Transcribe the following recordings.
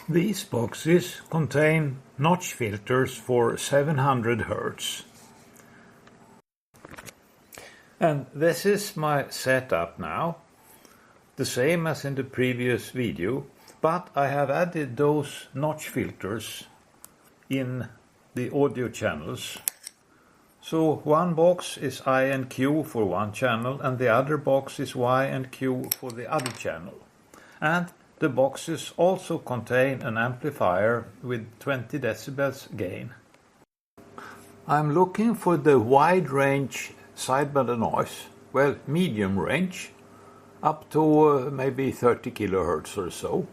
These boxes contain notch filters for 700 Hz. And this is my setup now, the same as in the previous video, but I have added those notch filters in the audio channels. So one box is I and Q for one channel and the other box is Y and Q for the other channel. And the boxes also contain an amplifier with 20 decibels gain. I'm looking for the wide range sideband noise, well, medium range, up to maybe 30 kilohertz or so.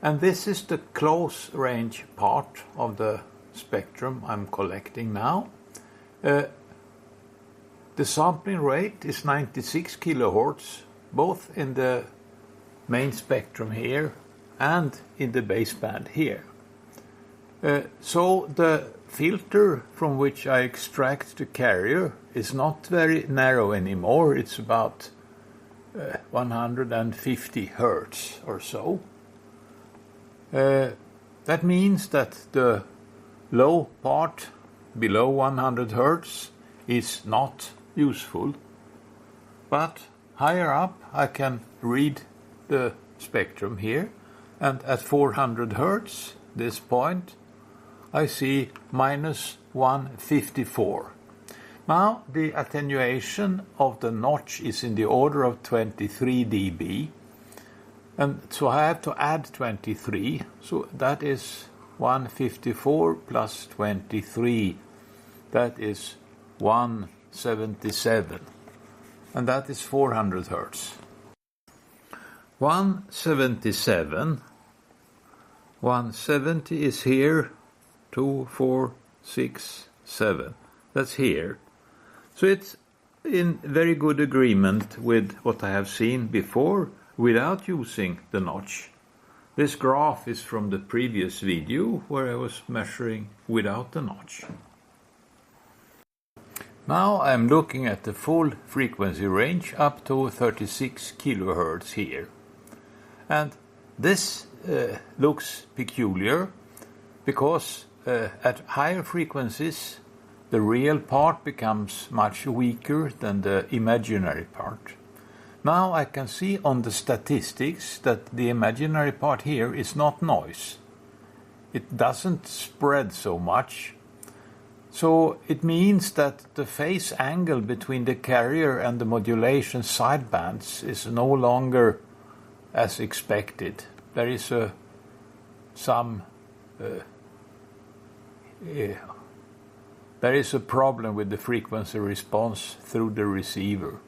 And this is the close range part of the spectrum I'm collecting now. The sampling rate is 96 kilohertz, both in the main spectrum here and in the baseband here. So the filter from which I extract the carrier is not very narrow anymore. It's about 150 Hertz or so. That means that the low part below 100 Hertz is not useful, but higher up I can read the spectrum here, and at 400 Hertz, this point, I see minus 154. Now the attenuation of the notch is in the order of 23 dB, and so I have to add 23, so that is 154 plus 23, that is 177, and that is 400 Hertz. 177, 170 is here, 2, 4, 6, 7, that's here. So it's in very good agreement with what I have seen before without using the notch. This graph is from the previous video where I was measuring without the notch. Now I'm looking at the full frequency range up to 36 kilohertz here. And this looks peculiar because at higher frequencies the real part becomes much weaker than the imaginary part. Now I can see on the statistics that the imaginary part here is not noise. It doesn't spread so much. So it means that the phase angle between the carrier and the modulation sidebands is no longer as expected. There is there is a problem with the frequency response through the receiver.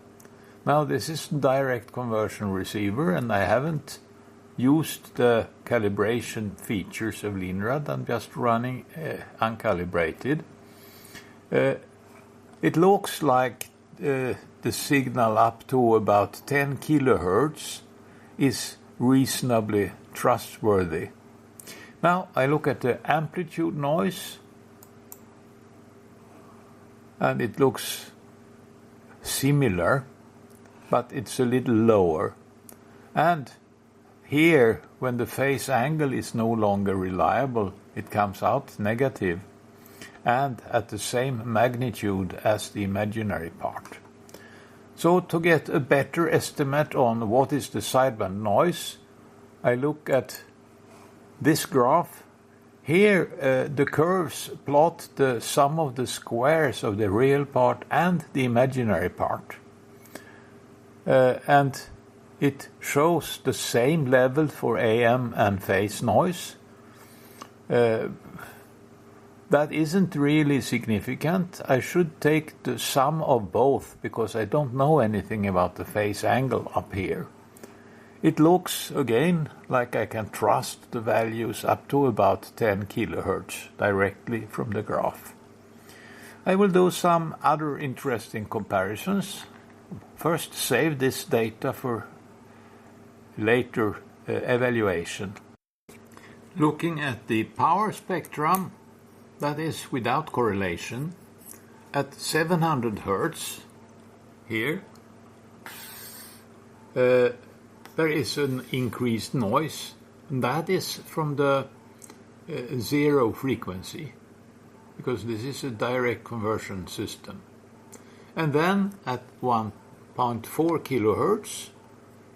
Now this is direct conversion receiver and I haven't used the calibration features of Linrad. I'm just running uncalibrated. It looks like the signal up to about 10 kilohertz is reasonably trustworthy. Now I look at the amplitude noise and it looks similar, but it's a little lower. And here, when the phase angle is no longer reliable, it comes out negative and at the same magnitude as the imaginary part. So to get a better estimate on what is the sideband noise, I look at this graph. Here the curves plot the sum of the squares of the real part and the imaginary part. And it shows the same level for AM and phase noise. That isn't really significant. I should take the sum of both because I don't know anything about the phase angle up here. It looks, again, like I can trust the values up to about 10 kilohertz directly from the graph. I will do some other interesting comparisons. First, save this data for later evaluation. Looking at the power spectrum, that is without correlation, at 700 Hertz, here, there is an increased noise, and that is from the zero frequency, because this is a direct conversion system. And then at 1.4 kilohertz,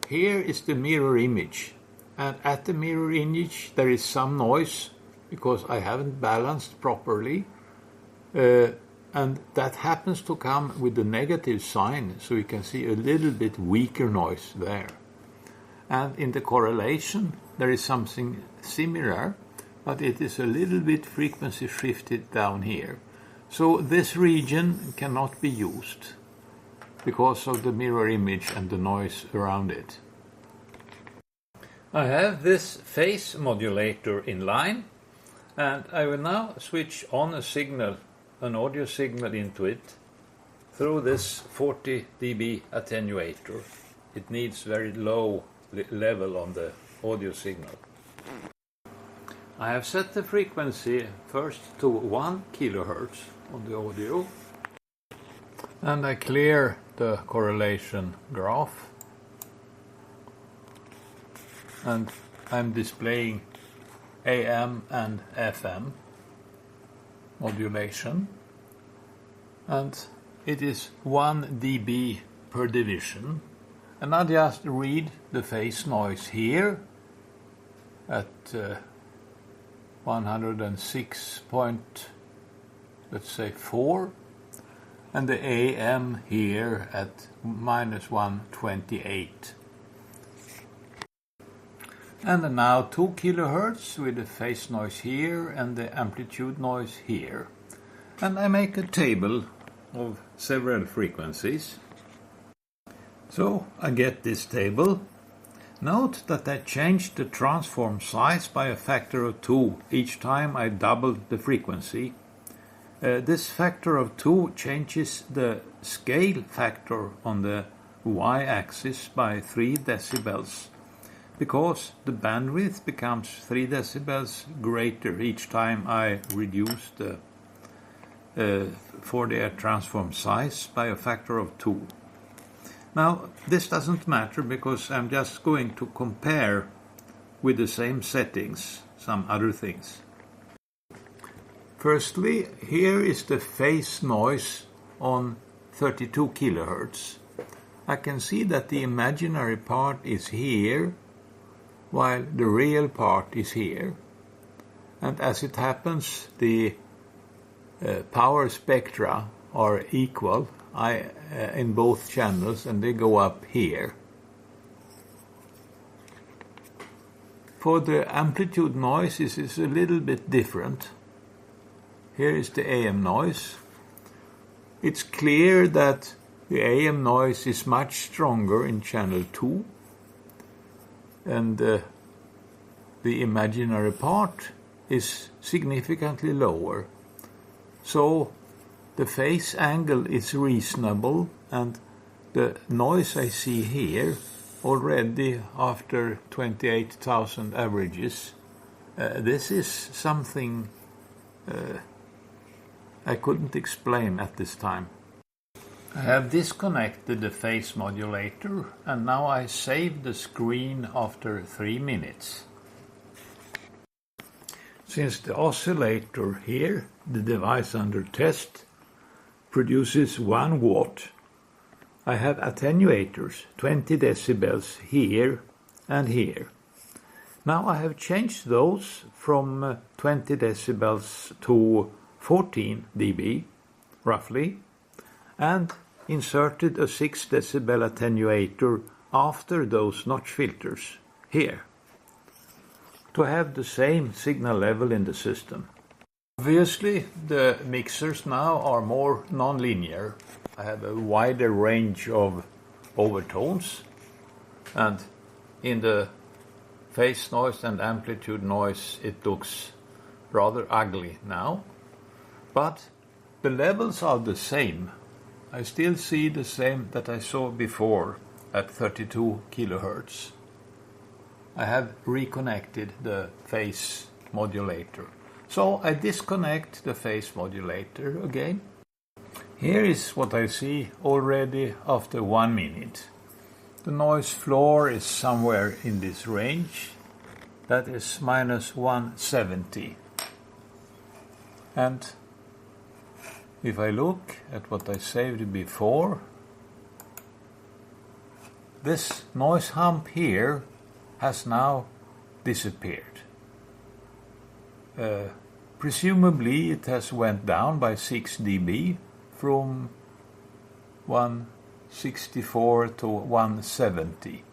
here is the mirror image. And at the mirror image there is some noise, because I haven't balanced properly. And that happens to come with the negative sign, so you can see a little bit weaker noise there. And in the correlation there is something similar, but it is a little bit frequency shifted down here. So this region cannot be used because of the mirror image and the noise around it. I have this phase modulator in line, and I will now switch on a signal, an audio signal into it through this 40 dB attenuator. It needs very low level on the audio signal. I have set the frequency first to 1 kilohertz on the audio, and I clear the correlation graph, and I'm displaying AM and FM modulation, and it is 1 dB per division. And I just read the phase noise here at 106.4, and the AM here at -128. And now 2 kilohertz with the phase noise here and the amplitude noise here. And I make a table of several frequencies. So I get this table. Note that I changed the transform size by a factor of 2 each time I doubled the frequency. This factor of 2 changes the scale factor on the y-axis by 3 decibels, because the bandwidth becomes 3 decibels greater each time I reduce the Fourier transform size by a factor of 2. Now, this doesn't matter because I'm just going to compare with the same settings some other things. Firstly, here is the phase noise on 32 kilohertz. I can see that the imaginary part is here, while the real part is here. And as it happens, the power spectra are equal in both channels, and they go up here. For the amplitude noise, this is a little bit different. Here is the AM noise. It's clear that the AM noise is much stronger in channel 2, and the imaginary part is significantly lower. So the phase angle is reasonable, and the noise I see here already after 28,000 averages, this is something I couldn't explain at this time. I have disconnected the phase modulator, and now I save the screen after 3 minutes. Since the oscillator here, the device under test, produces 1 watt, I have attenuators 20 decibels here and here. Now I have changed those from 20 decibels to 14 dB, roughly, and inserted a 6 decibel attenuator after those notch filters here, to have the same signal level in the system. Obviously, the mixers now are more non-linear. I have a wider range of overtones, and in the phase noise and amplitude noise it looks rather ugly now, but the levels are the same. I still see the same that I saw before at 32 kilohertz. I have reconnected the phase modulator. So I disconnect the phase modulator again. Here is what I see already after 1 minute. The noise floor is somewhere in this range. That is -170 And if I look at what I saved before, this noise hump here has now disappeared. Presumably it has went down by 6 dB from 164 to 170.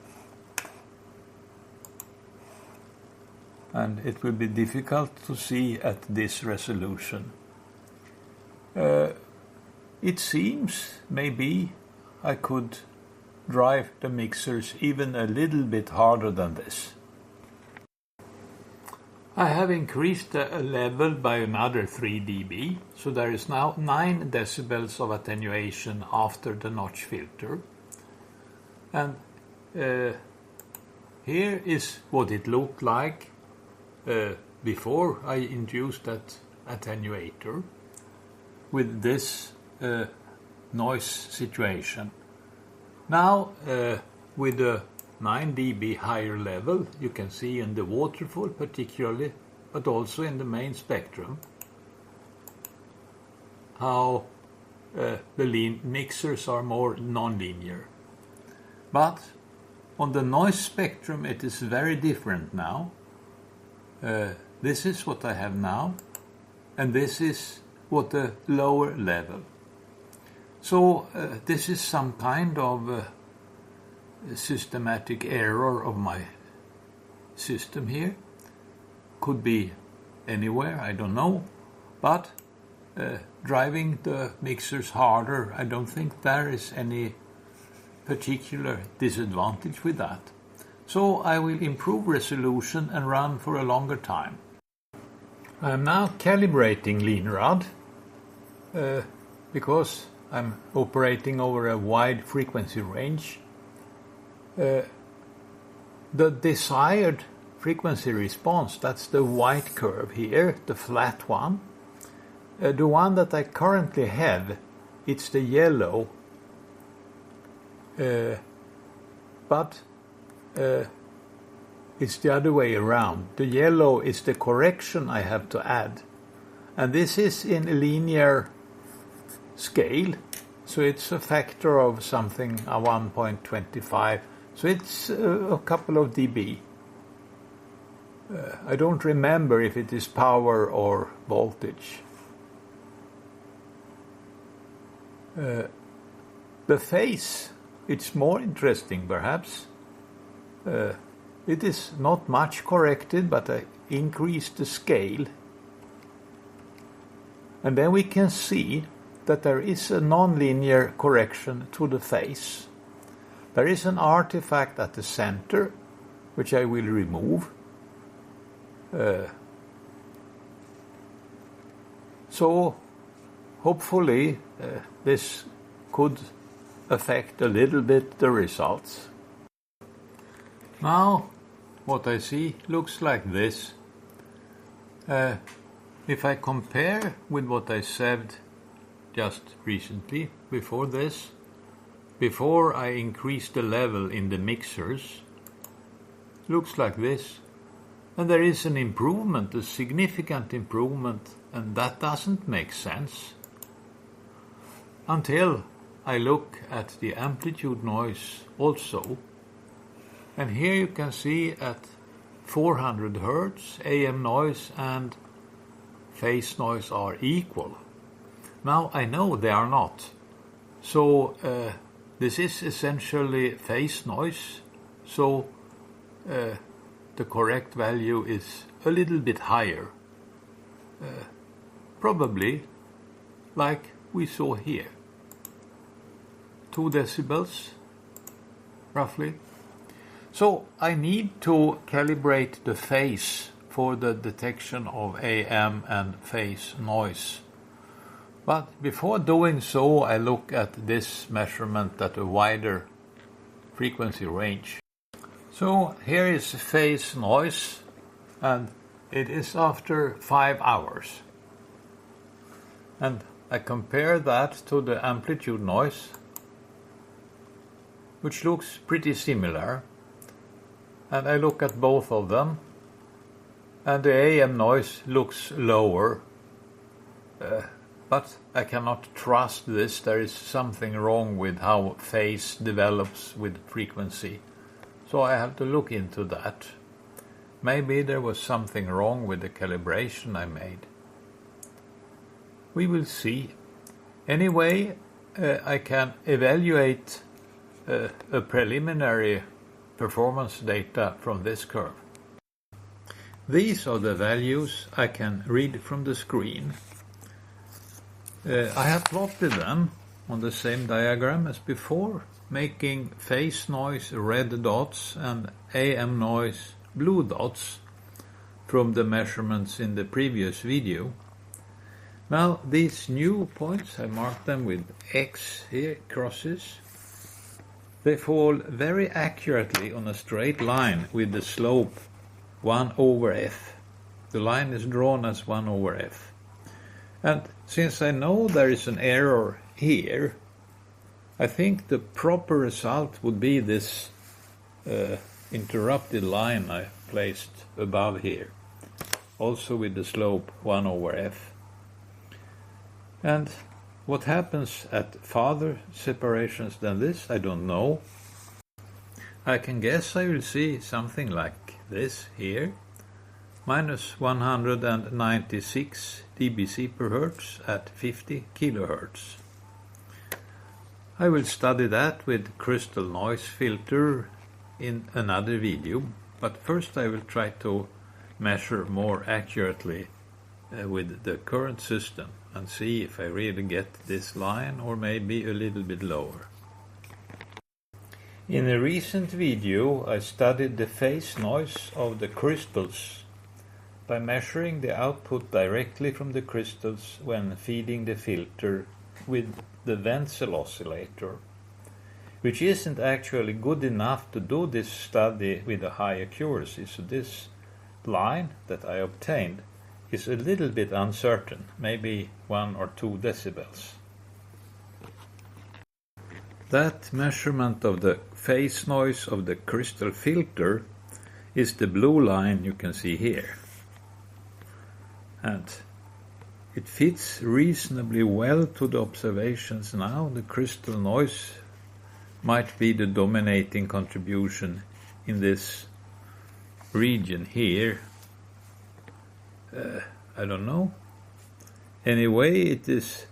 And it will be difficult to see at this resolution. It seems maybe I could drive the mixers even a little bit harder than this. I have increased the level by another 3 dB, so there is now 9 decibels of attenuation after the notch filter. And here is what it looked like before I induced that attenuator with this noise situation. Now with a 9 dB higher level, you can see in the waterfall particularly, but also in the main spectrum, how the mixers are more nonlinear. But on the noise spectrum it is very different now. This is what I have now, and this is what the lower level. So this is some kind of systematic error of my system here. Could be anywhere, I don't know. But driving the mixers harder, I don't think there is any particular disadvantage with that. So I will improve resolution and run for a longer time. I am now calibrating Leanrad because I'm operating over a wide frequency range. The desired frequency response, that's the white curve here, the flat one. The one that I currently have, it's the yellow. But it's the other way around. The yellow is the correction I have to add. And this is in a linear scale, so it's a factor of something, 1.25. So it's a couple of dB. I don't remember if it is power or voltage. The phase, it's more interesting perhaps. It is not much corrected, but I increased the scale. And then we can see that there is a nonlinear correction to the phase. There is an artifact at the center, which I will remove. So hopefully this could affect a little bit the results. Now what I see looks like this. If I compare with what I said just recently, before this, before I increased the level in the mixers, looks like this. And there is an improvement, a significant improvement, and that doesn't make sense until I look at the amplitude noise also. And here you can see at 400 Hz, AM noise and phase noise are equal. Now I know they are not. So this is essentially phase noise. So the correct value is a little bit higher. Probably like we saw here. 2 decibels roughly. So I need to calibrate the phase for the detection of AM and phase noise. But before doing so, I look at this measurement at a wider frequency range. So here is phase noise, and it is after 5 hours. And I compare that to the amplitude noise, which looks pretty similar. And I look at both of them, and the AM noise looks lower. But I cannot trust this. There is something wrong with how phase develops with frequency. So I have to look into that. Maybe there was something wrong with the calibration I made. We will see. Anyway, I can evaluate a preliminary performance data from this curve. These are the values I can read from the screen. I have plotted them on the same diagram as before, making phase noise red dots and AM noise blue dots from the measurements in the previous video. Now these new points, I marked them with X here, crosses. They fall very accurately on a straight line with the slope 1 over f. The line is drawn as 1 over f. And since I know there is an error here, I think the proper result would be this interrupted line I placed above here, also with the slope 1 over f. And what happens at farther separations than this, I don't know. I can guess I will see something like this here, minus 196 dBc per hertz at 50 kilohertz. I will study that with crystal noise filter in another video, but first I will try to measure more accurately with the current system and see if I really get this line or maybe a little bit lower. In a recent video I studied the phase noise of the crystals by measuring the output directly from the crystals when feeding the filter with the Wenzel oscillator, which isn't actually good enough to do this study with a high accuracy, so this line that I obtained is a little bit uncertain, maybe 1 or 2 decibels. That measurement of the phase noise of the crystal filter is the blue line you can see here. And it fits reasonably well to the observations now. The crystal noise might be the dominating contribution in this region here. I don't know. Anyway, it is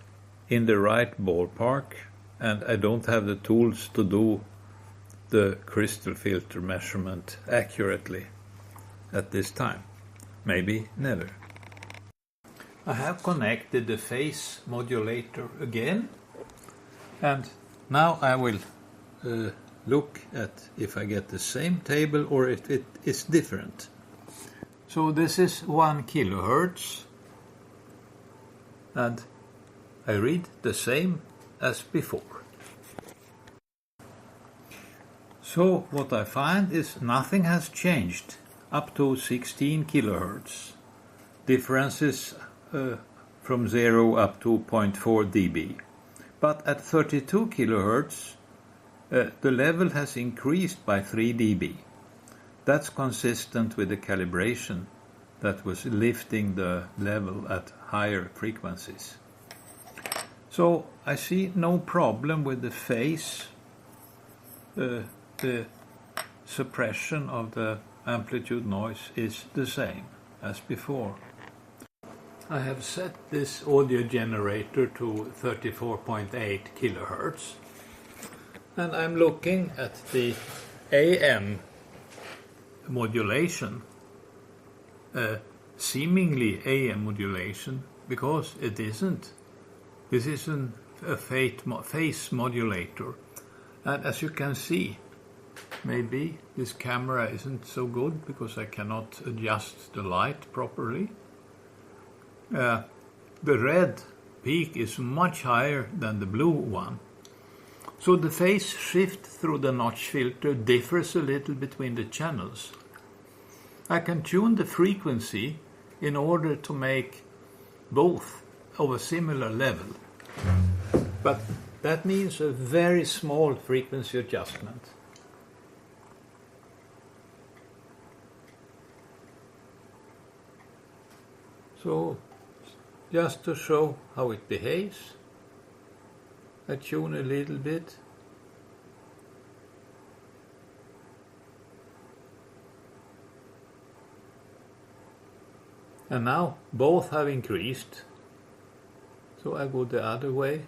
in the right ballpark, and I don't have the tools to do the crystal filter measurement accurately at this time. Maybe never. I have connected the phase modulator again, and now I will look at if I get the same table or if it is different. So this is 1 kilohertz, and I read the same as before. So what I find is nothing has changed up to 16 kilohertz. Differences from 0 up to 0.4 dB. But at 32 kilohertz, the level has increased by 3 dB. That's consistent with the calibration that was lifting the level at higher frequencies. So I see no problem with the phase. The suppression of the amplitude noise is the same as before. I have set this audio generator to 34.8 kilohertz, and I'm looking at the AM modulation, seemingly AM modulation, because it isn't. This isn't a phase modulator, and as you can see, maybe this camera isn't so good because I cannot adjust the light properly. The red peak is much higher than the blue one. So the phase shift through the notch filter differs a little between the channels. I can tune the frequency in order to make both of a similar level. But that means a very small frequency adjustment. So just to show how it behaves, I tune a little bit. And now both have increased. So I go the other way.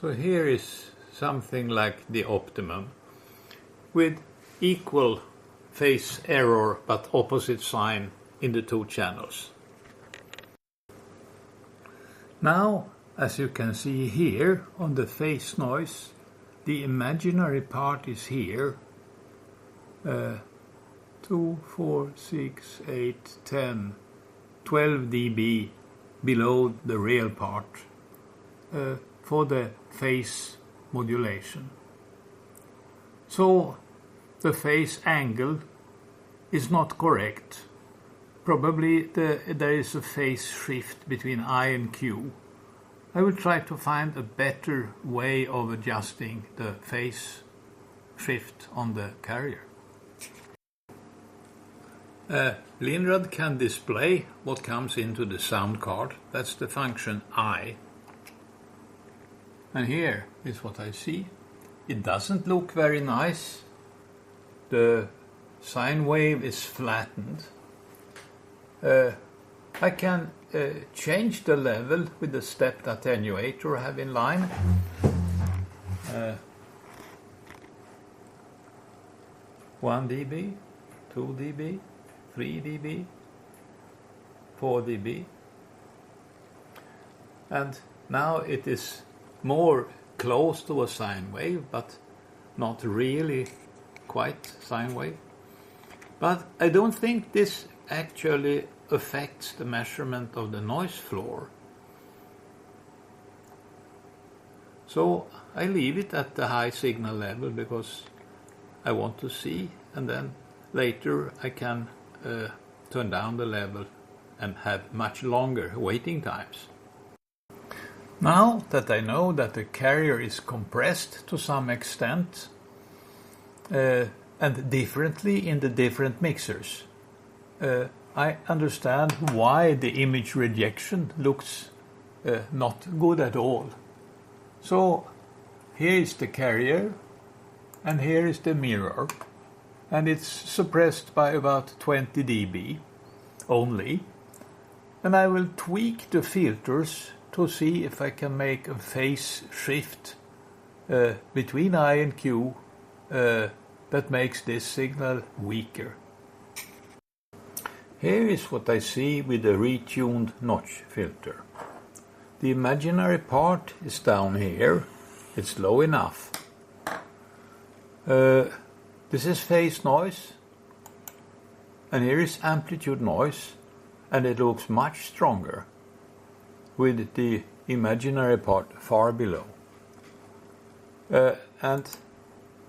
So here is something like the optimum, with equal phase error but opposite sign in the two channels. Now, as you can see here on the phase noise, the imaginary part is here, 2, 4, 6, 8, 10, 12 dB below the real part for the phase modulation. So the phase angle is not correct. Probably there is a phase shift between I and Q. I will try to find a better way of adjusting the phase shift on the carrier. Linrad can display what comes into the sound card. That's the function I. And here is what I see. It doesn't look very nice. The sine wave is flattened. I can change the level with the stepped attenuator I have in line. 1 dB, 2 dB, 3 dB, 4 dB. And now it is more close to a sine wave, but not really quite sine wave. But I don't think this actually affects the measurement of the noise floor. So I leave it at the high signal level because I want to see, and then later I can turn down the level and have much longer waiting times. Now that I know that the carrier is compressed to some extent and differently in the different mixers, I understand why the image rejection looks not good at all. So here is the carrier and here is the mirror, and it's suppressed by about 20 dB only, and I will tweak the filters to see if I can make a phase shift between I and Q that makes this signal weaker. Here is what I see with the retuned notch filter. The imaginary part is down here. It's low enough. This is phase noise, and here is amplitude noise, and it looks much stronger with the imaginary part far below. And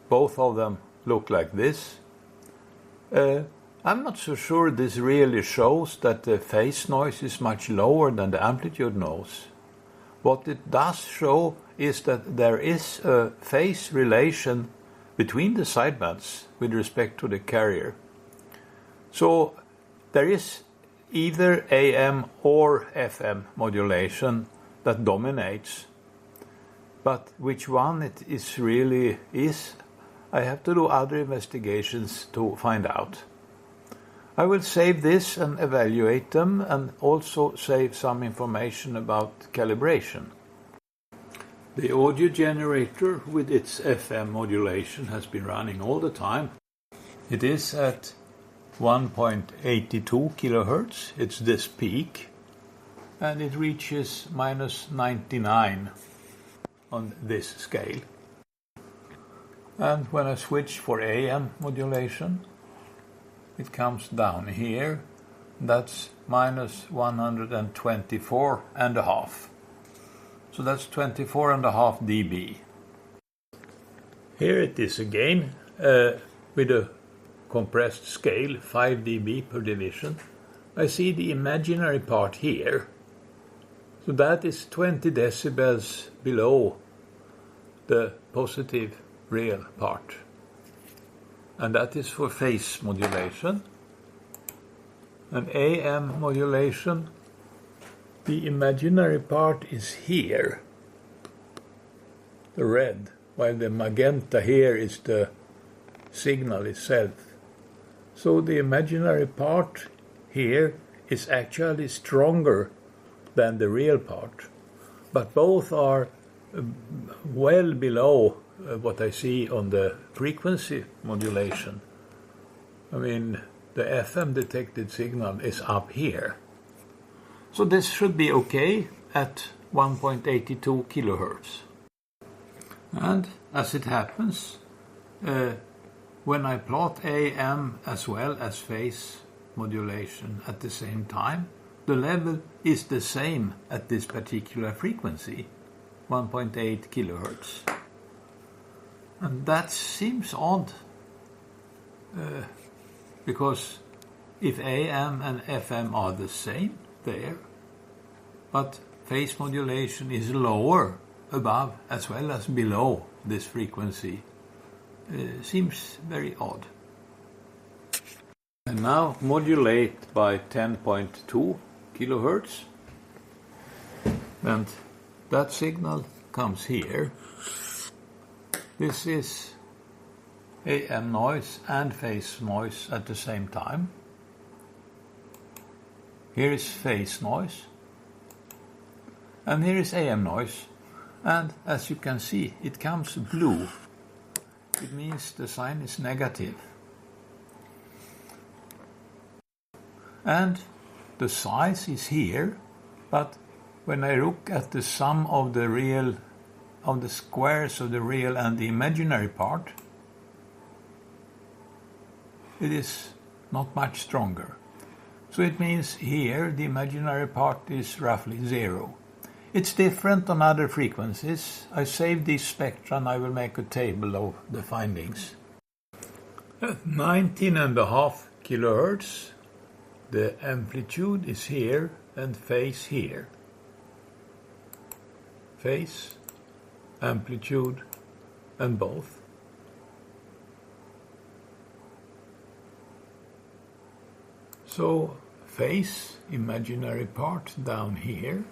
both of them look like this. I'm not so sure this really shows that the phase noise is much lower than the amplitude noise. What it does show is that there is a phase relation between the sidebands with respect to the carrier. So there is either AM or FM modulation that dominates, but which one it is really is, I have to do other investigations to find out. I will save this and evaluate them, and also save some information about calibration. The audio generator with its FM modulation has been running all the time. It is at 1.82 kHz, it's this peak, and it reaches -99 on this scale. And when I switch for AM modulation, it comes down here, that's -124.5. So that's 24.5 dB. Here it is again, with a compressed scale, 5 dB per division, I see the imaginary part here. So that is 20 decibels below the positive real part. And that is for phase modulation. And AM modulation, the imaginary part is here, the red, while the magenta here is the signal itself. So the imaginary part here is actually stronger than the real part, but both are well below what I see on the frequency modulation. I mean, the FM detected signal is up here. So this should be okay at 1.82 kilohertz. And as it happens, when I plot AM as well as phase modulation at the same time, the level is the same at this particular frequency, 1.8 kilohertz. And that seems odd, because if AM and FM are the same there, but phase modulation is lower above as well as below this frequency, seems very odd. And now modulate by 10.2 kilohertz, and that signal comes here. This is AM noise and phase noise at the same time. Here is phase noise, and here is AM noise, and as you can see, it comes blue. It means the sign is negative. And the size is here, but when I look at the sum of the real, of the squares of the real and the imaginary part, it is not much stronger. So it means here the imaginary part is roughly 0. It's different on other frequencies. I saved these spectra and I will make a table of the findings. At 19.5 kilohertz, the amplitude is here and phase here. Phase, amplitude, and both. So phase, imaginary part down here.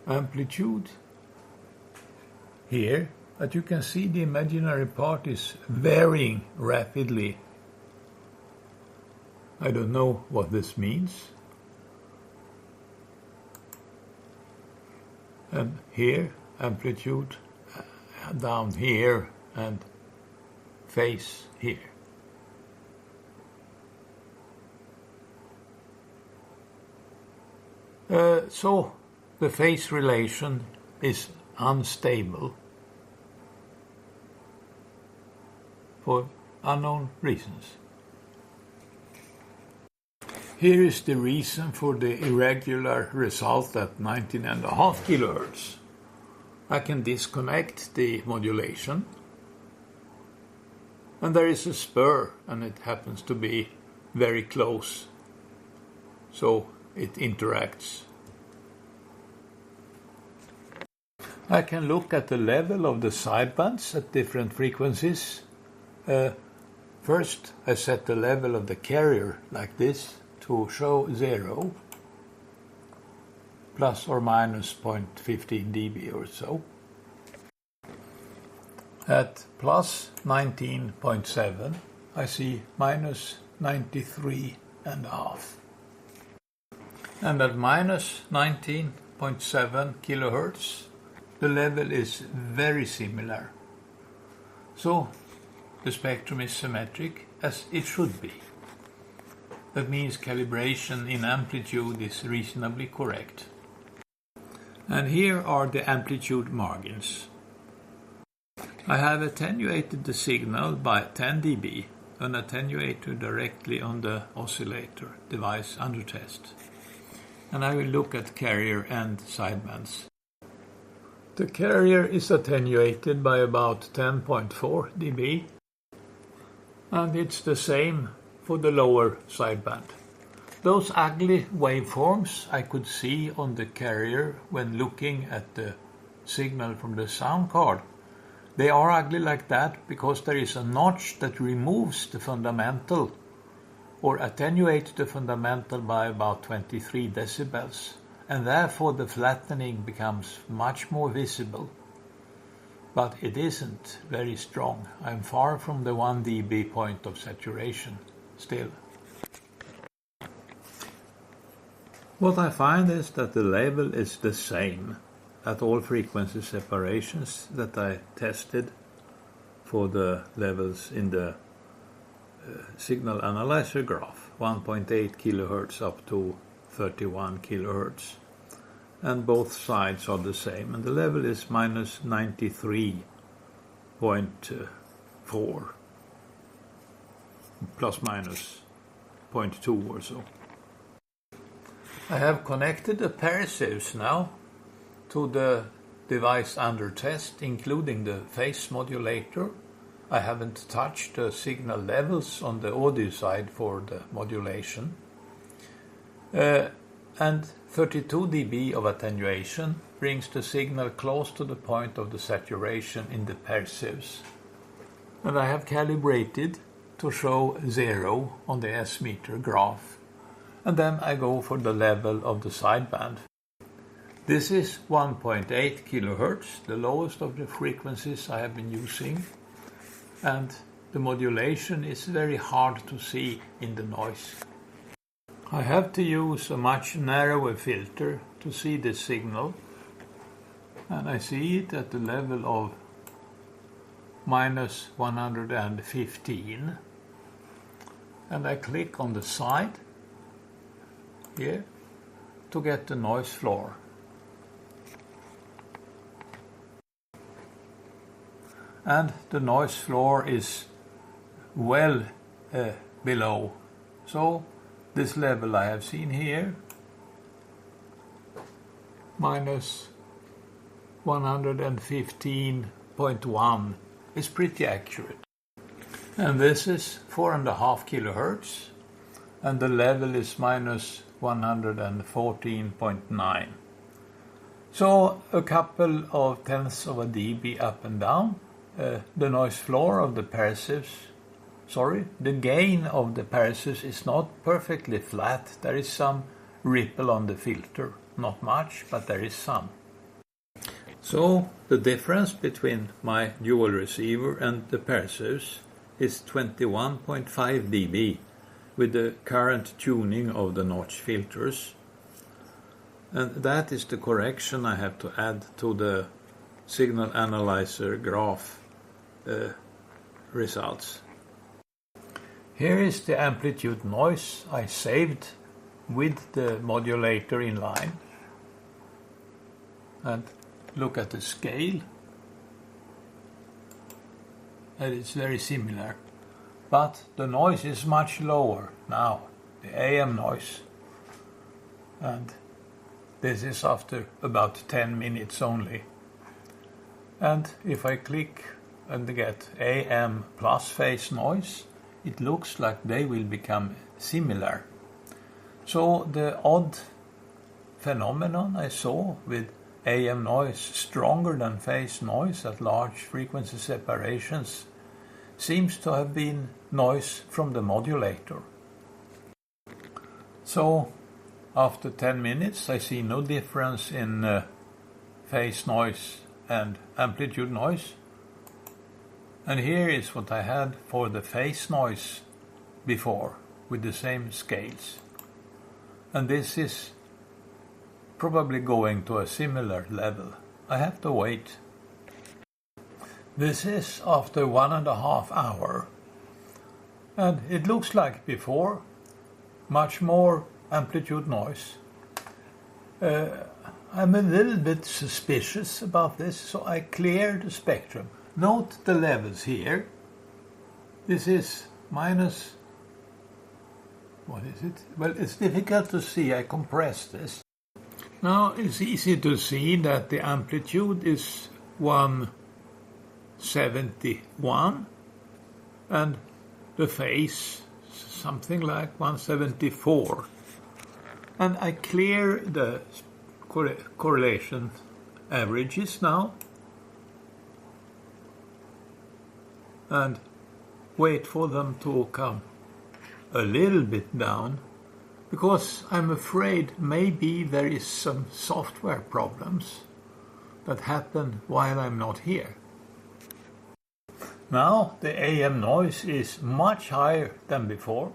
Amplitude here, but you can see the imaginary part is varying rapidly. I don't know what this means. And here, amplitude down here and phase here. So the phase relation is unstable for unknown reasons. Here is the reason for the irregular result at 19.5 kilohertz. I can disconnect the modulation, and there is a spur, and it happens to be very close, so it interacts. I can look at the level of the sidebands at different frequencies. First, I set the level of the carrier like this to show 0, plus or minus 0.15 dB or so. At plus 19.7, I see minus 93.5. And at minus 19.7 kilohertz, the level is very similar. So the spectrum is symmetric, as it should be. That means calibration in amplitude is reasonably correct. And here are the amplitude margins. I have attenuated the signal by 10 dB, an attenuator directly on the oscillator device under test. And I will look at carrier and sidebands. The carrier is attenuated by about 10.4 dB. And it's the same for the lower sideband. Those ugly waveforms I could see on the carrier when looking at the signal from the sound card. They are ugly like that because there is a notch that removes the fundamental or attenuates the fundamental by about 23 decibels, and therefore the flattening becomes much more visible. But it isn't very strong. I'm far from the 1 dB point of saturation still. What I find is that the level is the same at all frequency separations that I tested for the levels in the signal analyzer graph, 1.8 kHz up to 31 kHz. And both sides are the same, and the level is minus 93.4, plus minus 0.2 or so. I have connected the pair-sieves now to the device under test, including the phase modulator. I haven't touched the signal levels on the audio side for the modulation. And 32 dB of attenuation brings the signal close to the point of the saturation in the pair-sieves. And I have calibrated to show 0 on the S-meter graph. And then I go for the level of the sideband. This is 1.8 kHz, the lowest of the frequencies I have been using. And the modulation is very hard to see in the noise. I have to use a much narrower filter to see this signal, and I see it at the level of minus 115, and I click on the side here to get the noise floor. And the noise floor is well below, so this level I have seen here, minus 115.1, is pretty accurate. And this is 4.5 kHz, and the level is minus 114.9. So a couple of tenths of a dB up and down. The noise floor of the pair-sieves, the gain of the pair-sieves is not perfectly flat. There is some ripple on the filter. Not much, but there is some. So the difference between my dual receiver and the pair-sieves is 21.5 dB with the current tuning of the notch filters. And that is the correction I have to add to the signal analyzer graph results. Here is the amplitude noise I saved with the modulator in line. And look at the scale. And it's very similar. But the noise is much lower now, the AM noise. And this is after about 10 minutes only. And if I click and get AM plus phase noise, it looks like they will become similar. So the odd phenomenon I saw with AM noise stronger than phase noise at large frequency separations seems to have been noise from the modulator. So after 10 minutes I see no difference in phase noise and amplitude noise. And here is what I had for the phase noise before with the same scales. And this is probably going to a similar level. I have to wait. This is after 1.5 hours. And it looks like before, much more amplitude noise. I'm a little bit suspicious about this, so I clear the spectrum. Note the levels here. This is minus, what is it? Well, it's difficult to see. I compress this. Now it's easy to see that the amplitude is 171 and the phase, something like 174. And I clear the correlation averages now and wait for them to come a little bit down, because I'm afraid maybe there is some software problems that happen while I'm not here. Now the AM noise is much higher than before.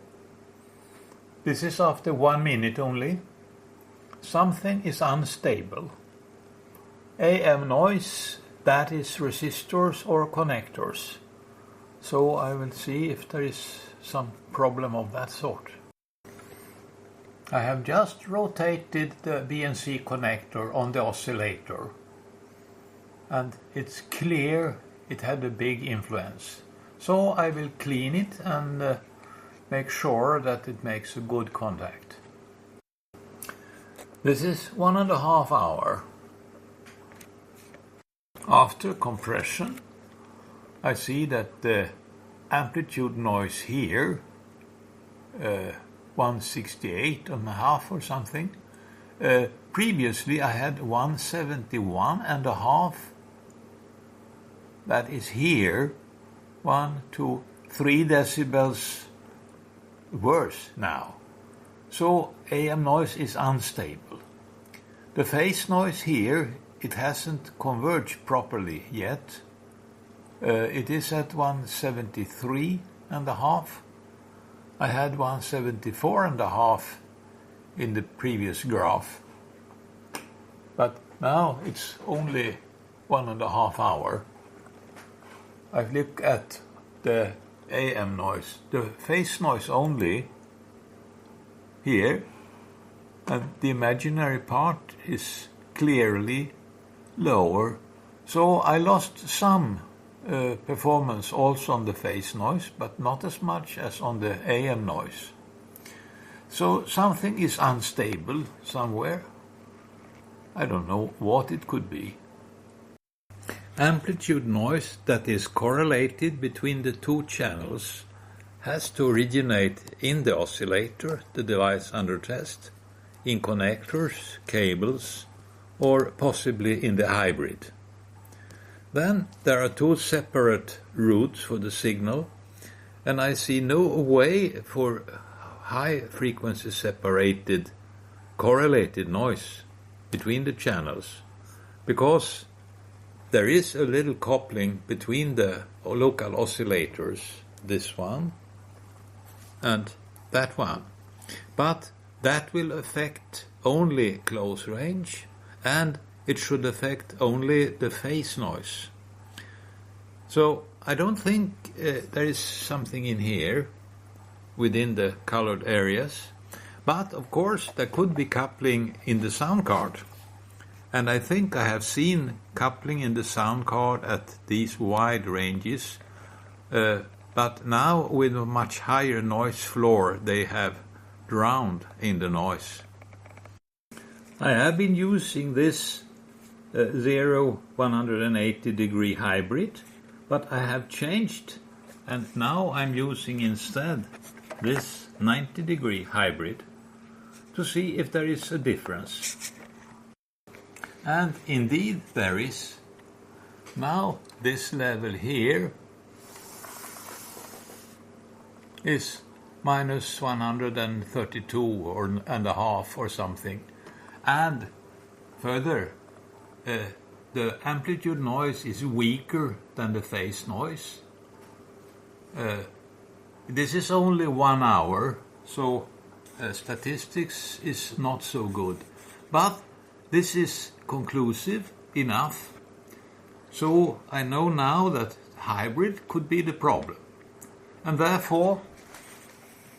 This is after 1 minute only. Something is unstable. AM noise, that is resistors or connectors. So I will see if there is some problem of that sort. I have just rotated the BNC connector on the oscillator, and it's clear it had a big influence. So I will clean it and make sure that it makes a good contact. This is 1.5 hours. After compression, I see that the amplitude noise here, 168.5 or something. Previously I had 171.5. That is here 1, 2, 3 decibels worse now. So AM noise is unstable. The phase noise here, it hasn't converged properly yet. It is at 173.5. I had 174.5 in the previous graph. But now it's only 1.5 hours. I look at the AM noise, the phase noise only here, and the imaginary part is clearly lower. So I lost some performance also on the phase noise, but not as much as on the AM noise. So something is unstable somewhere. I don't know what it could be. Amplitude noise that is correlated between the two channels has to originate in the oscillator, the device under test, in connectors, cables, or possibly in the hybrid. Then there are two separate routes for the signal, and I see no way for high frequency separated correlated noise between the channels, because there is a little coupling between the local oscillators, this one and that one, but that will affect only close range, and it should affect only the phase noise. So I don't think there is something in here within the colored areas, but of course there could be coupling in the sound card, and I think I have seen coupling in the sound card at these wide ranges, but now with a much higher noise floor they have drowned in the noise. I have been using this 180 degree hybrid, but I have changed, and now I'm using instead this 90 degree hybrid to see if there is a difference. And indeed there is. Now this level here is minus 132 or and a half or something, and further the amplitude noise is weaker than the phase noise. This is only 1 hour, so statistics is not so good, but this is conclusive enough. So I know now that hybrid could be the problem, and therefore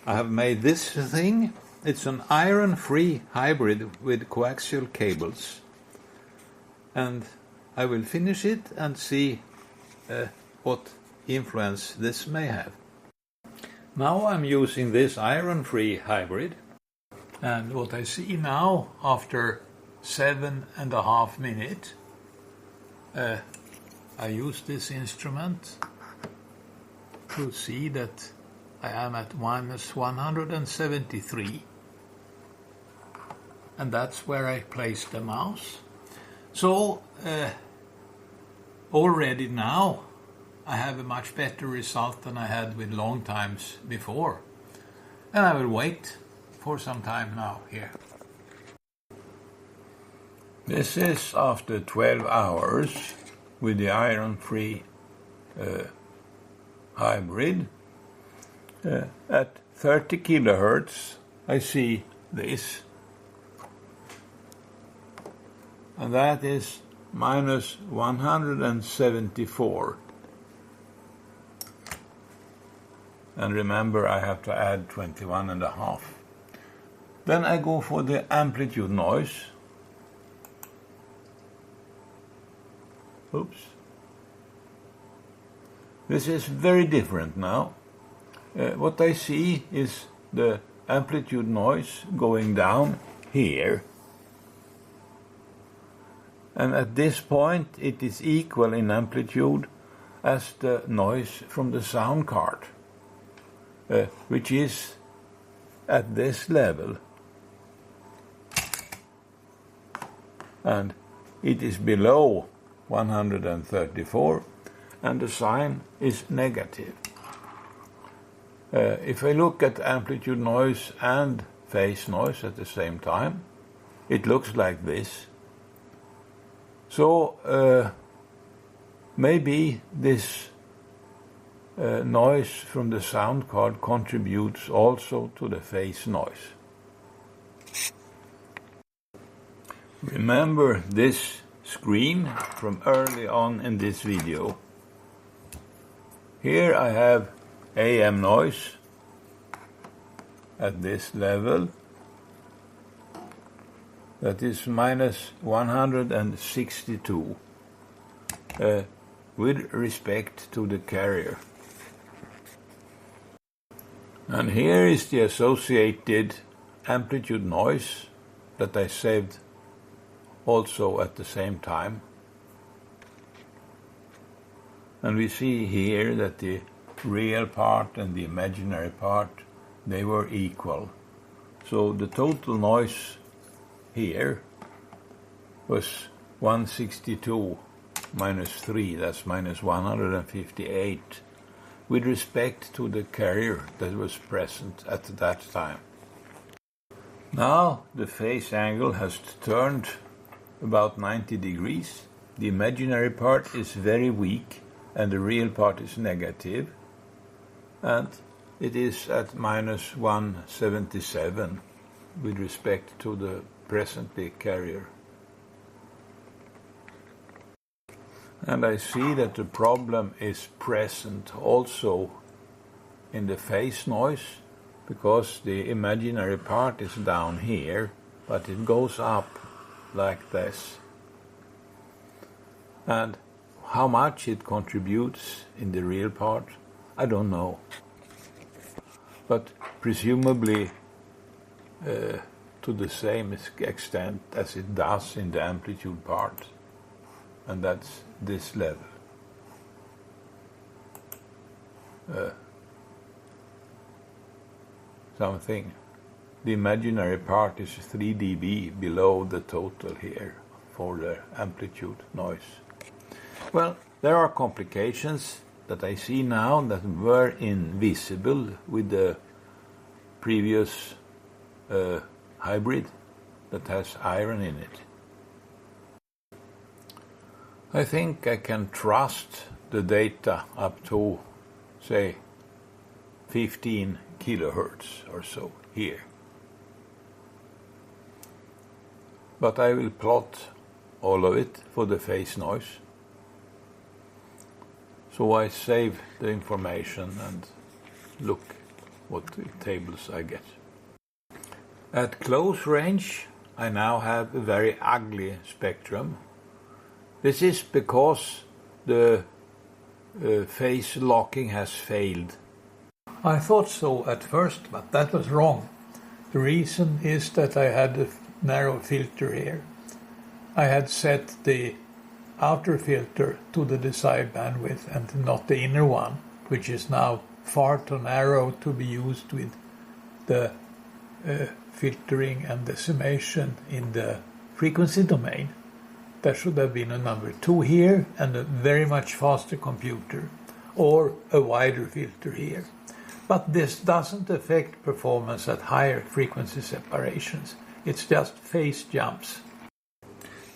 I have made this thing. It's an iron-free hybrid with coaxial cables, and I will finish it and see what influence this may have. Now I'm using this iron-free hybrid, and what I see now after 7.5 minutes, I use this instrument to see that I am at minus 173. And that's where I place the mouse. So already now I have a much better result than I had with long times before. And I will wait for some time now here. This is after 12 hours with the iron-free hybrid. At 30 kilohertz I see this. And that is minus 174. And remember, I have to add 21.5. Then I go for the amplitude noise. Oops. This is very different now. What I see is the amplitude noise going down here. And at this point it is equal in amplitude as the noise from the sound card, which is at this level. And it is below 134 and the sign is negative. If I look at amplitude noise and phase noise at the same time, it looks like this. So maybe this noise from the sound card contributes also to the phase noise. Remember this screen from early on in this video. Here I have AM noise at this level. That is minus 162 with respect to the carrier. And here is the associated amplitude noise that I saved also at the same time. And we see here that the real part and the imaginary part, they were equal. So the total noise here was 162 minus 3, that's minus 158, with respect to the carrier that was present at that time. Now the phase angle has turned about 90 degrees. The imaginary part is very weak and the real part is negative, and it is at minus 177 with respect to the presently carrier. And I see that the problem is present also in the phase noise, because the imaginary part is down here, but it goes up like this. And how much it contributes in the real part, I don't know. But presumably to the same extent as it does in the amplitude part. And that's this level. Something. The imaginary part is 3 dB below the total here for the amplitude noise. Well, there are complications that I see now that were invisible with the previous hybrid that has iron in it. I think I can trust the data up to, say, 15 kilohertz or so here. But I will plot all of it for the phase noise. So I save the information and look what tables I get. At close range, I now have a very ugly spectrum. This is because the phase locking has failed. I thought so at first, but that was wrong. The reason is that I had a narrow filter here. I had set the outer filter to the sideband width and not the inner one, which is now far too narrow to be used with the filtering and decimation in the frequency domain. There should have been a number 2 here and a very much faster computer, or a wider filter here. But this doesn't affect performance at higher frequency separations. It's just phase jumps.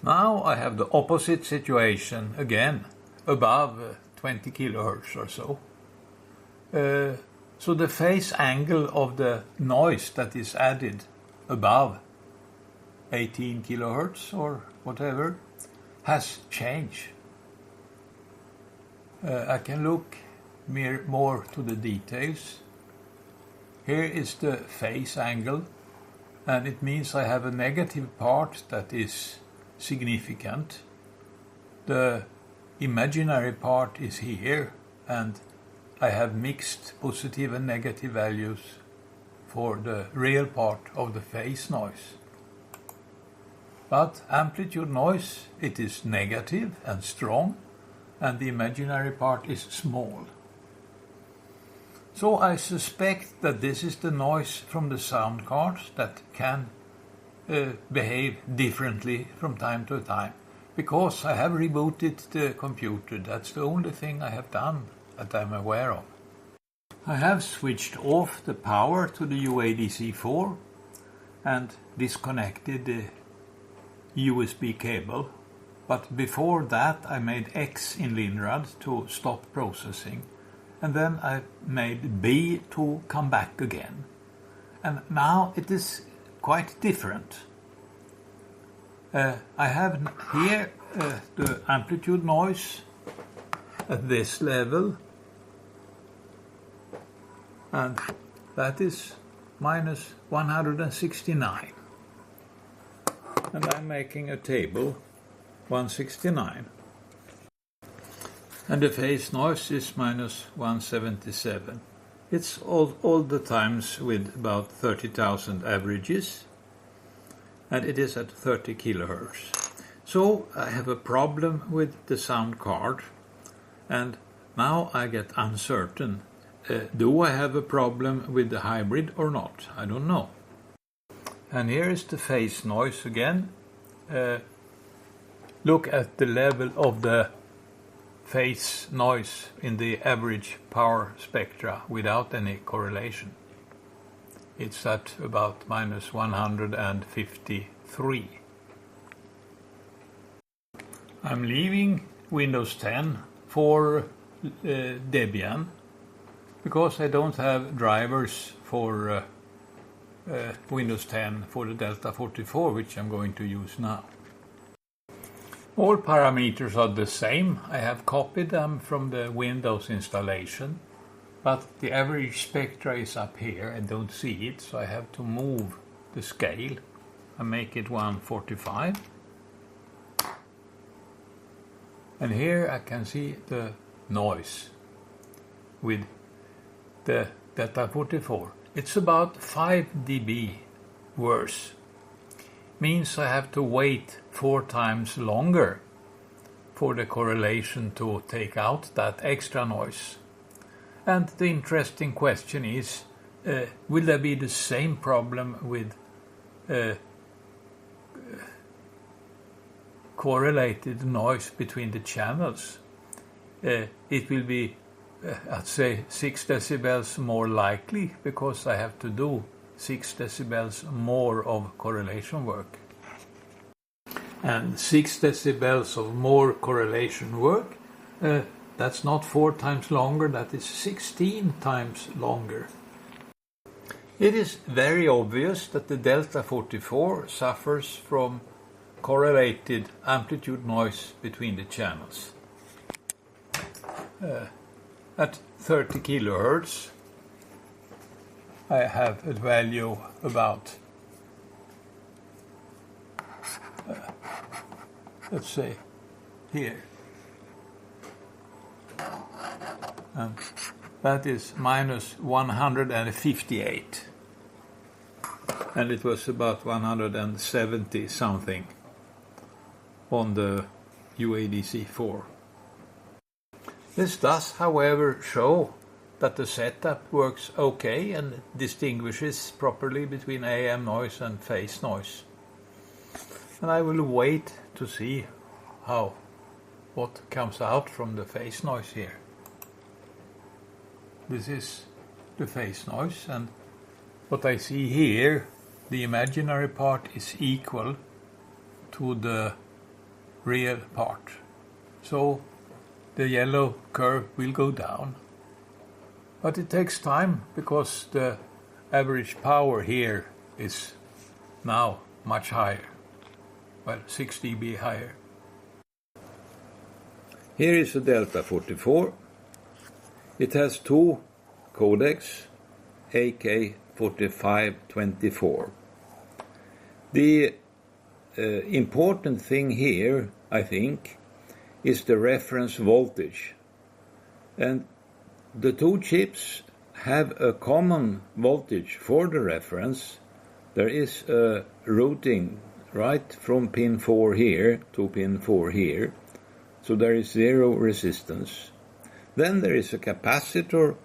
Now I have the opposite situation again, above 20 kilohertz or so. So the phase angle of the noise that is added above 18 kilohertz or whatever has changed. I can look more to the details. Here is the phase angle, and it means I have a negative part that is significant. The imaginary part is here, and I have mixed positive and negative values for the real part of the phase noise. But amplitude noise, it is negative and strong, and the imaginary part is small. So I suspect that this is the noise from the sound cards that can behave differently from time to time, because I have rebooted the computer. That's the only thing I have done that I'm aware of. I have switched off the power to the UADC4 and disconnected the USB cable, but before that I made X in Linrad to stop processing, and then I made B to come back again. And now it is quite different. I have here the amplitude noise at this level, and that is minus 169. And I'm making a table 169. And the phase noise is minus 177. It's all the times with about 30,000 averages, and it is at 30 kilohertz. So I have a problem with the sound card, and now I get uncertain. Do I have a problem with the hybrid or not? I don't know. And here is the phase noise again. Look at the level of the phase noise in the average power spectra without any correlation. It's at about minus 153. I'm leaving Windows 10 for Debian because I don't have drivers for Windows 10 for the Delta 44, which I'm going to use now. All parameters are the same. I have copied them from the Windows installation, but the average spectra is up here. I don't see it, so I have to move the scale and make it 145. And here I can see the noise with the Delta 44. It's about 5 dB worse. Means I have to wait 4 times longer for the correlation to take out that extra noise. And the interesting question is, will there be the same problem with correlated noise between the channels? It will be, I'd say, 6 decibels more likely, because I have to do 6 decibels more of correlation work. And 6 decibels of more correlation work, that's not 4 times longer, that is 16 times longer. It is very obvious that the Delta 44 suffers from correlated amplitude noise between the channels. At 30 kilohertz, I have a value about, let's say, here. And that is minus 158. And it was about 170 something on the UADC4. This does, however, show that the setup works okay and distinguishes properly between AM noise and phase noise. And I will wait to see what comes out from the phase noise here. This is the phase noise, and what I see here, the imaginary part is equal to the real part. So the yellow curve will go down. But it takes time because the average power here is now much higher. Well, 6 dB higher. Here is a Delta 44. It has two codecs, AK4524. The important thing here, I think, is the reference voltage. And the two chips have a common voltage for the reference. There is a routing right from pin 4 here to pin 4 here. So there is zero resistance. Then there is a capacitor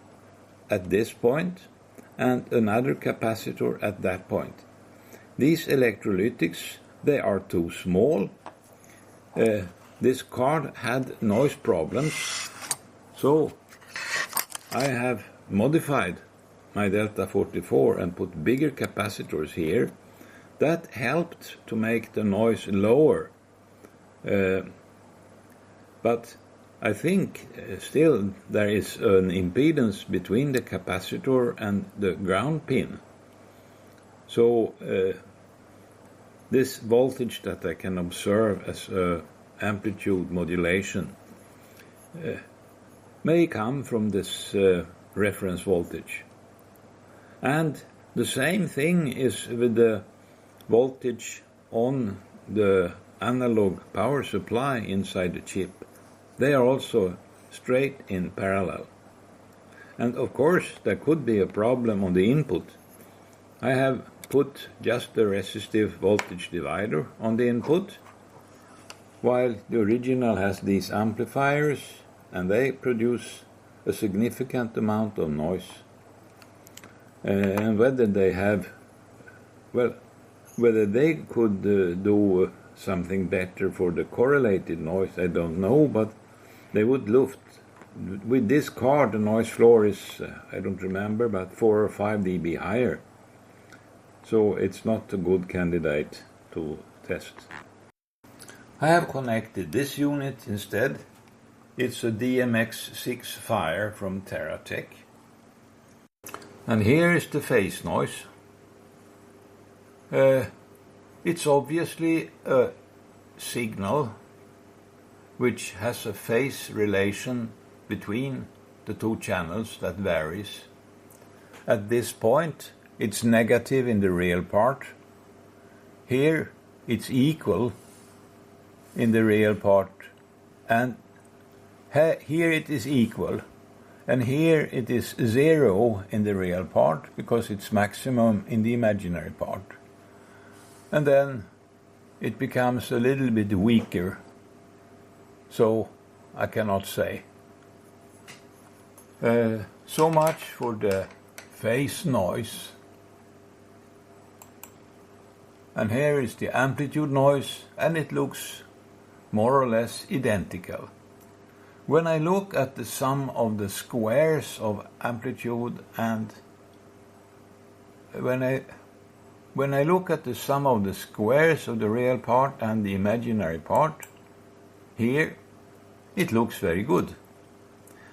at this point and another capacitor at that point. These electrolytics, they are too small. This card had noise problems, so I have modified my Delta 44 and put bigger capacitors here. That helped to make the noise lower. But I think still there is an impedance between the capacitor and the ground pin. So this voltage that I can observe as amplitude modulation may come from this reference voltage. And the same thing is with the voltage on the analog power supply inside the chip. They are also straight in parallel. And of course there could be a problem on the input. I have put just the resistive voltage divider on the input, while the original has these amplifiers, and they produce a significant amount of noise. And whether they could do something better for the correlated noise, I don't know, but they would lift. With this card, the noise floor is, I don't remember, but 4 or 5 dB higher. So it's not a good candidate to test. I have connected this unit instead. It's a DMX6 Fire from Teratech. And here is the phase noise. It's obviously a signal which has a phase relation between the two channels that varies. At this point, it's negative in the real part. Here, it's equal in the real part, and here it is equal, and here it is 0 in the real part because it's maximum in the imaginary part. And then it becomes a little bit weaker, so I cannot say. So much for the phase noise. And here is the amplitude noise, and it looks more or less identical. When I look at the sum of the squares of amplitude and when I look at the sum of the squares of the real part and the imaginary part, here it looks very good.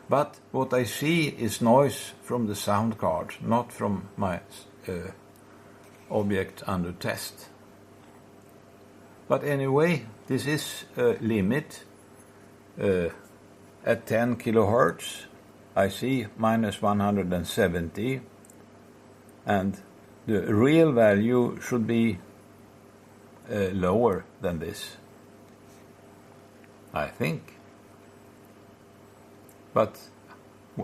But what I see is noise from the sound card, not from my object under test. But anyway, this is a limit. At 10 kilohertz, I see minus 170, and the real value should be lower than this, I think. But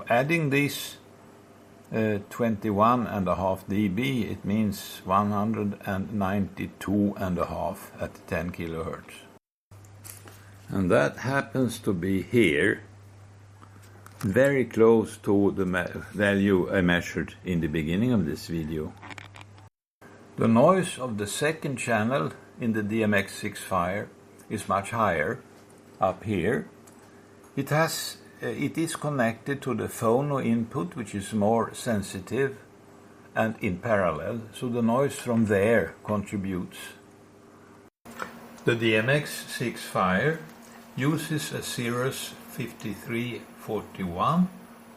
adding these 21.5 dB, it means 192.5 at 10 kilohertz. And that happens to be here. very close to the value I measured in the beginning of this video. The noise of the second channel in the DMX65 is much higher, up here. It is connected to the phono input, which is more sensitive and in parallel, so the noise from there contributes. The DMX65 uses a Cirrus 5341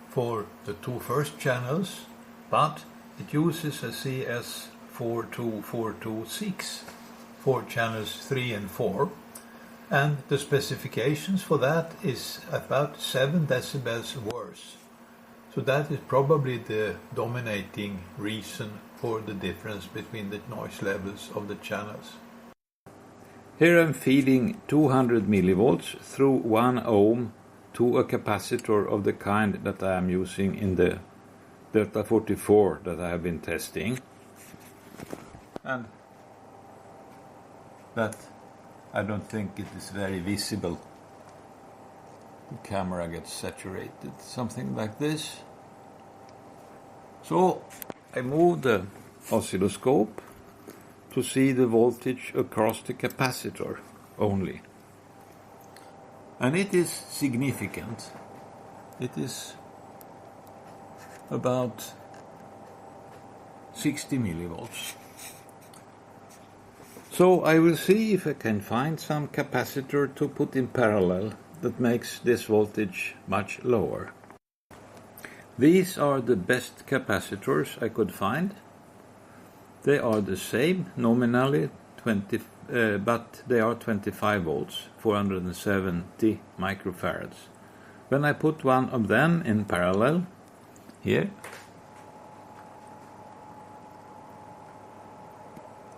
for the two first channels, but it uses a CS42426 for channels 3 and 4, and the specifications for that is about 7 decibels worse. So that is probably the dominating reason for the difference between the noise levels of the channels. Here I'm feeding 200 millivolts through 1 ohm to a capacitor of the kind that I am using in the Delta 44 that I have been testing. And that I don't think it is very visible. The camera gets saturated, something like this. So I move the oscilloscope to see the voltage across the capacitor only. And it is significant. It is about 60 millivolts. So I will see if I can find some capacitor to put in parallel that makes this voltage much lower. These are the best capacitors I could find. They are the same nominally, but they are 25 volts, 470 microfarads. When I put one of them in parallel, here,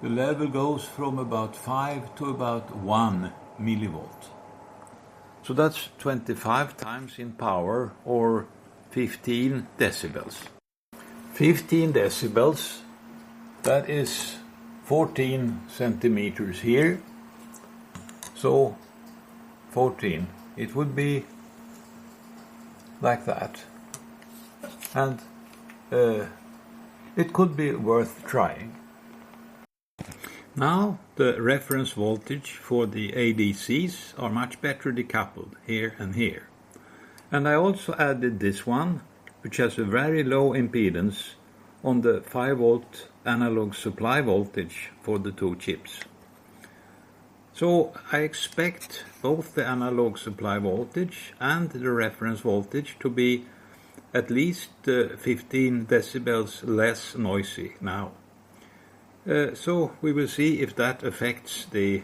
the level goes from about 5 to about 1 millivolt. So that's 25 times in power, or 15 decibels. 15 decibels, that is 14 centimeters here. So 14, it would be like that. And it could be worth trying. Now the reference voltage for the ADCs are much better decoupled here and here. And I also added this one, which has a very low impedance on the 5 volt analog supply voltage for the two chips. So I expect both the analog supply voltage and the reference voltage to be at least 15 decibels less noisy now. So we will see if that affects the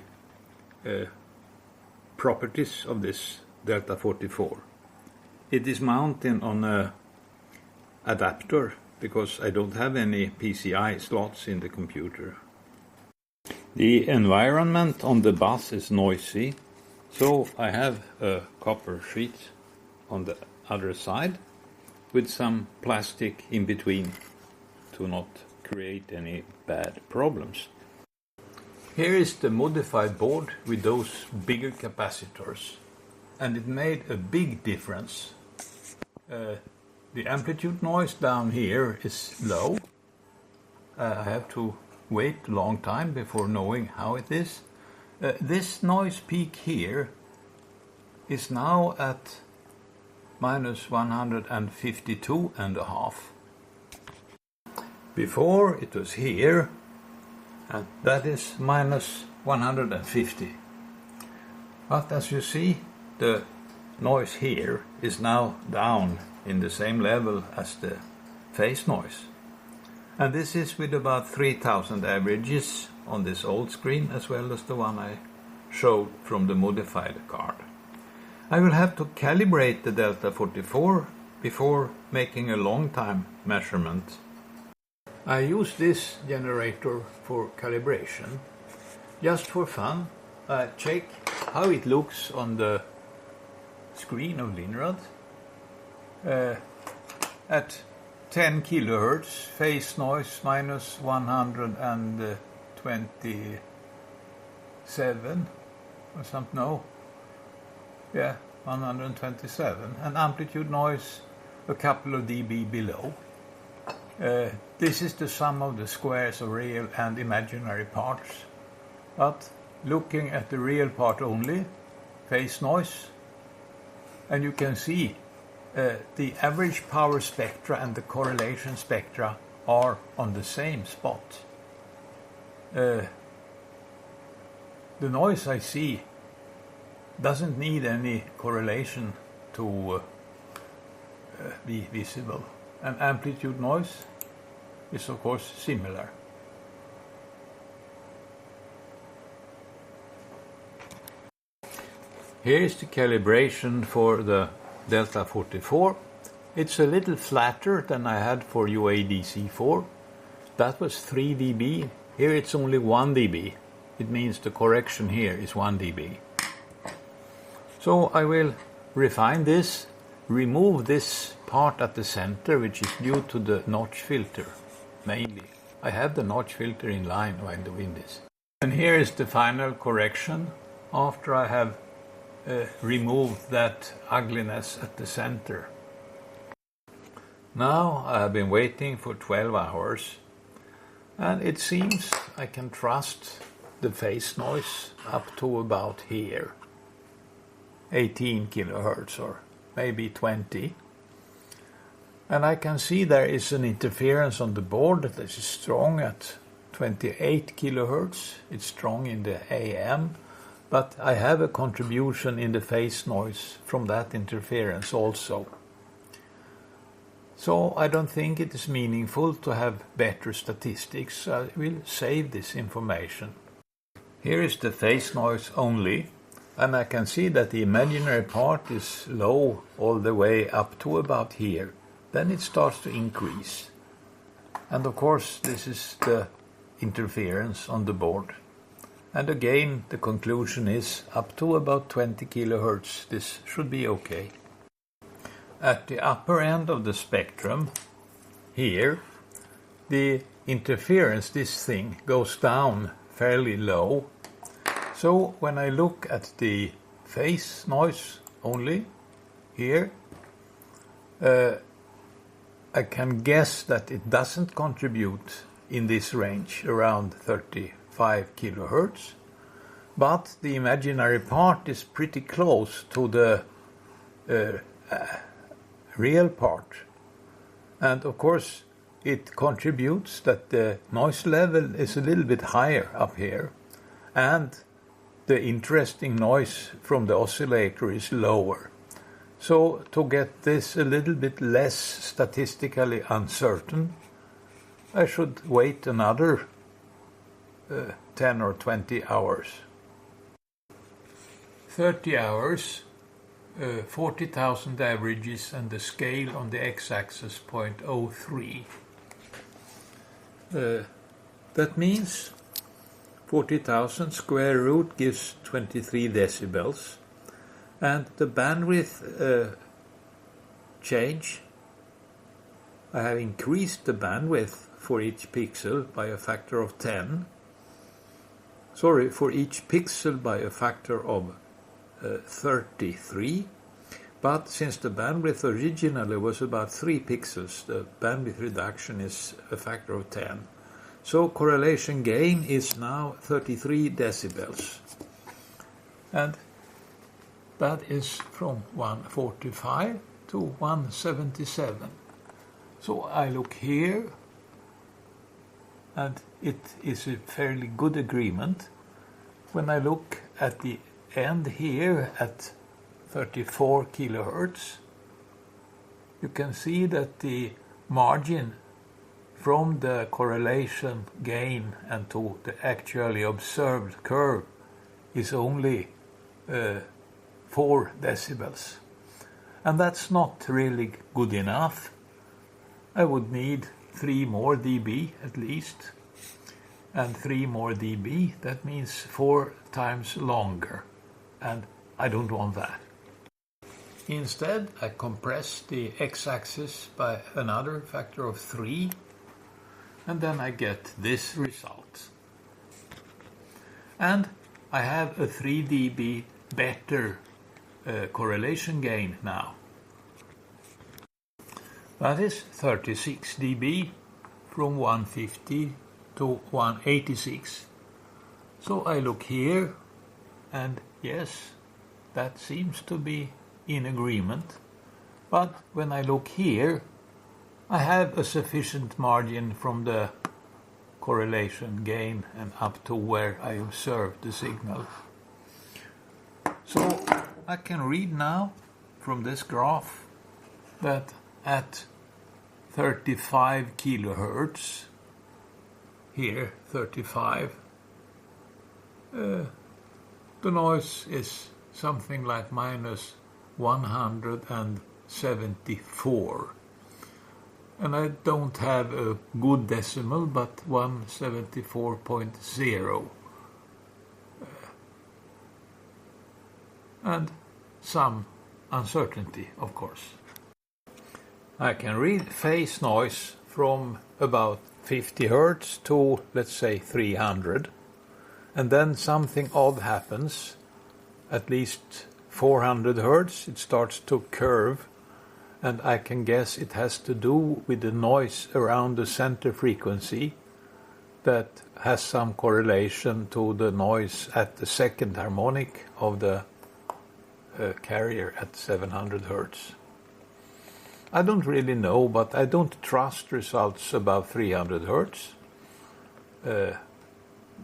properties of this Delta 44. It is mounted on a adapter because I don't have any PCI slots in the computer. The environment on the bus is noisy, so I have a copper sheet on the other side with some plastic in between to not create any bad problems. Here is the modified board with those bigger capacitors, and it made a big difference. The amplitude noise down here is low. I have to wait a long time before knowing how it is. This noise peak here is now at minus 152.5. Before it was here, and that is minus 150. But as you see, the noise here is now down in the same level as the phase noise. And this is with about 3000 averages on this old screen, as well as the one I showed from the modified card. I will have to calibrate the Delta 44 before making a long time measurement. I use this generator for calibration. Just for fun, I check how it looks on the screen of Linrad. At 10 kilohertz, phase noise minus 127 or something, no. Yeah, 127, and amplitude noise a couple of dB below. This is the sum of the squares of real and imaginary parts, but looking at the real part only, phase noise, and you can see the average power spectra and the correlation spectra are on the same spot. The noise I see doesn't need any correlation to be visible, and amplitude noise is of course similar. Here is the calibration for the Delta 44. It's a little flatter than I had for UADC4. That was 3 dB. Here it's only 1 dB. It means the correction here is 1 dB. So I will refine this, remove this part at the center, which is due to the notch filter, mainly. I have the notch filter in line while doing this. And here is the final correction after I have removed that ugliness at the center. Now I have been waiting for 12 hours, and it seems I can trust the phase noise up to about here, 18 kilohertz or maybe 20. And I can see there is an interference on the board that is strong at 28 kilohertz. It's strong in the AM, but I have a contribution in the phase noise from that interference also. So I don't think it is meaningful to have better statistics. I will save this information. Here is the phase noise only, and I can see that the imaginary part is low all the way up to about here. Then it starts to increase. And of course this is the interference on the board. And again the conclusion is up to about 20 kilohertz. This should be okay. At the upper end of the spectrum, here, the interference, this thing, goes down fairly low. So when I look at the phase noise only, here, I can guess that it doesn't contribute in this range, around 35 kilohertz. But the imaginary part is pretty close to the real part, and of course it contributes that the noise level is a little bit higher up here, and the interesting noise from the oscillator is lower. So to get this a little bit less statistically uncertain, I should wait another 10 or 20 hours. 30 hours, 40,000 averages, and the scale on the x-axis 0.03. That means 40,000 square root gives 23 decibels, and the bandwidth change, I have increased the bandwidth for each pixel by a factor of 10. Sorry, for each pixel by a factor of 33, but since the bandwidth originally was about 3 pixels, the bandwidth reduction is a factor of 10. So correlation gain is now 33 decibels, and that is from 145 to 177. So I look here, and it is a fairly good agreement. When I look at the end here at 34 kilohertz, you can see that the margin from the correlation gain and to the actually observed curve is only 4 decibels. And that's not really good enough. I would need 3 more dB at least, and 3 more dB, that means 4 times longer, and I don't want that. Instead, I compress the x-axis by another factor of 3, and then I get this result. And I have a 3 dB better correlation gain now. That is 36 dB from 150 to 186. So I look here, and yes, that seems to be in agreement. But when I look here, I have a sufficient margin from the correlation gain and up to where I observe the signal. So I can read now from this graph that at 35 kilohertz, here 35, the noise is something like minus 174. And I don't have a good decimal, but 174.0. And some uncertainty, of course. I can read phase noise from about 50 Hertz to, let's say, 300. And then something odd happens. At least 400 Hertz, it starts to curve. And I can guess it has to do with the noise around the center frequency that has some correlation to the noise at the second harmonic of the carrier at 700 Hertz. I don't really know, but I don't trust results above 300 Hertz,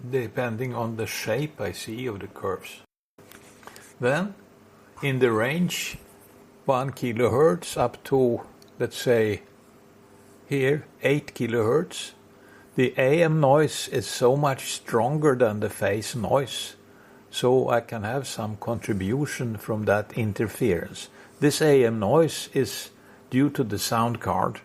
depending on the shape I see of the curves. Then, in the range 1 kilohertz up to, let's say, here 8 kilohertz, the AM noise is so much stronger than the phase noise, so I can have some contribution from that interference. This AM noise is due to the sound card,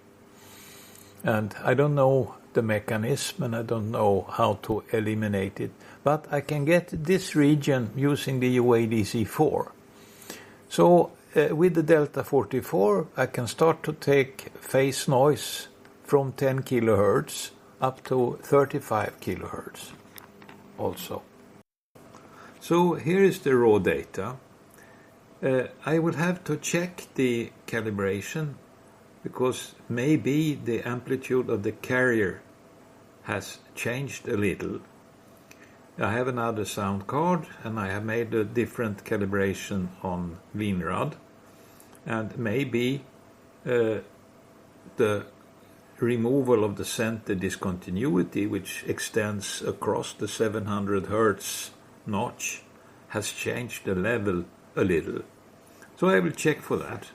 and I don't know the mechanism and I don't know how to eliminate it, but I can get this region using the UADC4. So with the Delta 44 I can start to take phase noise from 10 kilohertz up to 35 kilohertz also. So here is the raw data. I will have to check the calibration because maybe the amplitude of the carrier has changed a little. I have another sound card and I have made a different calibration on Vinrad, and maybe the removal of the center discontinuity, which extends across the 700 Hertz notch, has changed the level a little. So I will check for that.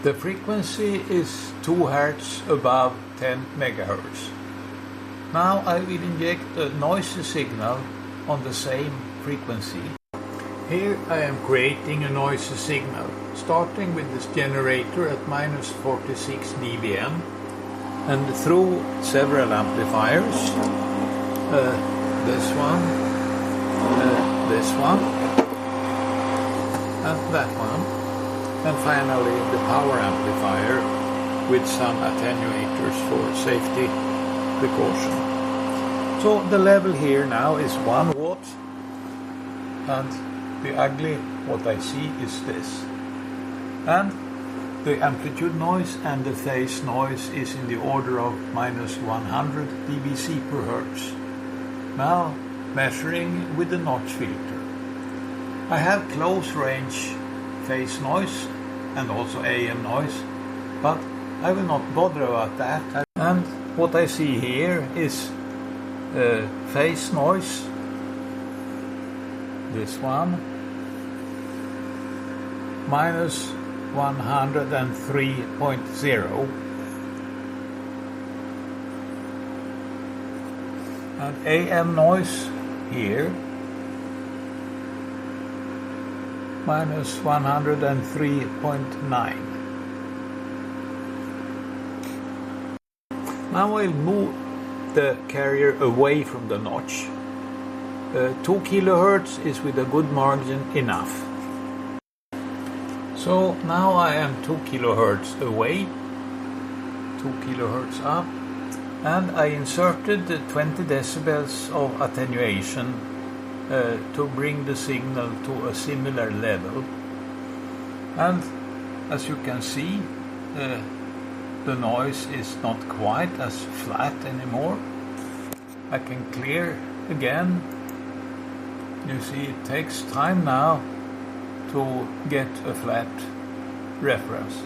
The frequency is 2 Hz above 10 MHz. Now I will inject a noisy signal on the same frequency. Here I am creating a noisy signal, starting with this generator at minus 46 dBm and through several amplifiers. This one, and that one, and finally the power amplifier with some attenuators for safety precaution. So the level here now is 1 watt, and the ugly what I see is this. And the amplitude noise and the phase noise is in the order of minus 100 dBc per hertz. Now measuring with the notch filter. I have close range phase noise and also AM noise, but I will not bother about that. And what I see here is phase noise, this one, minus 103.0, and AM noise here, minus 103.9. Now I'll move the carrier away from the notch. 2 kilohertz is with a good margin enough. So now I am 2 kilohertz away, 2 kilohertz up, and I inserted the 20 decibels of attenuation to bring the signal to a similar level. And as you can see, the noise is not quite as flat anymore. I can clear again. You see, it takes time now to get a flat reference.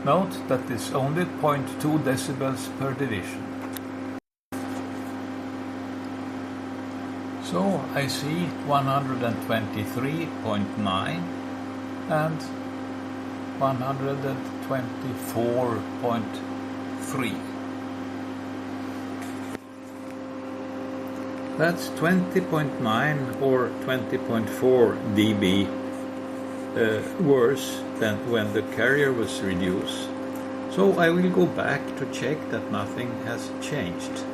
Note that it's only 0.2 decibels per division. So I see 123.9 and 124.3. That's 20.9 or 20.4 dB worse than when the carrier was reduced. So I will go back to check that nothing has changed.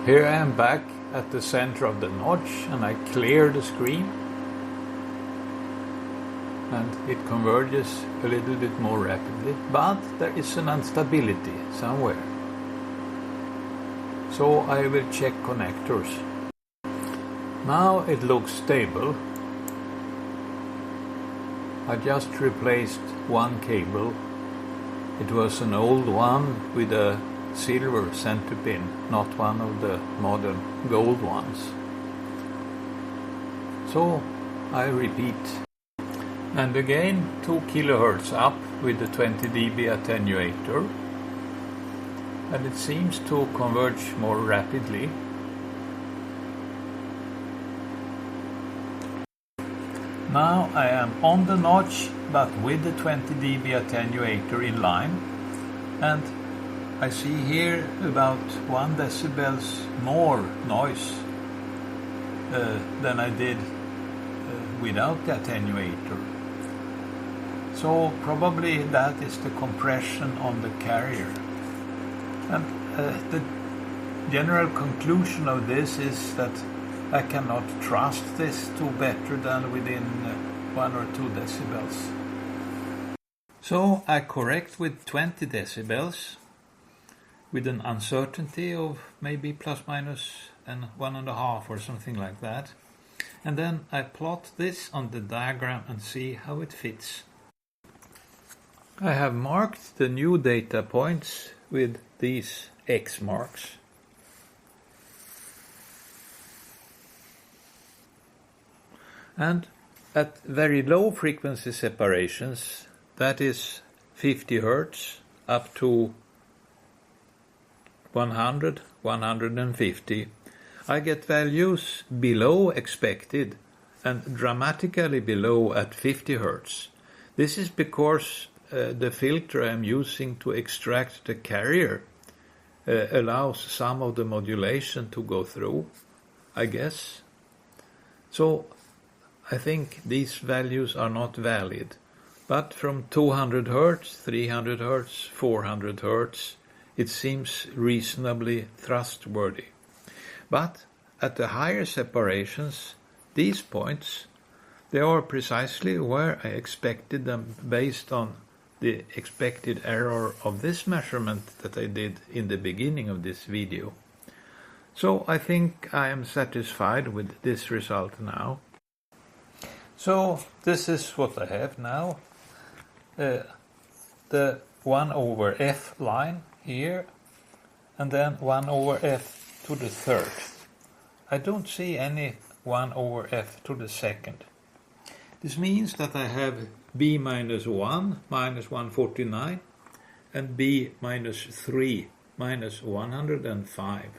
Here I am back at the center of the notch and I clear the screen. And it converges a little bit more rapidly, but there is an instability somewhere. So I will check connectors. Now it looks stable. I just replaced one cable. It was an old one with a silver center pin, not one of the modern gold ones. So I repeat. And again 2 kHz up with the 20 dB attenuator. And it seems to converge more rapidly. Now I am on the notch, but with the 20 dB attenuator in line, and I see here about 1 decibels more noise than I did without the attenuator. So probably that is the compression on the carrier. And the general conclusion of this is that I cannot trust this to better than within 1 or 2 decibels. So I correct with 20 decibels with an uncertainty of maybe plus minus 1.5 or something like that. And then I plot this on the diagram and see how it fits. I have marked the new data points with these X marks. And at very low frequency separations, that is 50 Hz up to 100, 150, I get values below expected and dramatically below at 50 Hz. This is because the filter I'm using to extract the carrier allows some of the modulation to go through, I guess. So I think these values are not valid, but from 200 Hz, 300 Hz, 400 Hz, it seems reasonably trustworthy. But at the higher separations, these points, they are precisely where I expected them based on the expected error of this measurement that I did in the beginning of this video. So I think I am satisfied with this result now. So this is what I have now. The 1 over f line here, and then 1 over f to the third. I don't see any 1 over f to the second. This means that I have b minus 1 minus 149 and b minus 3 minus 105.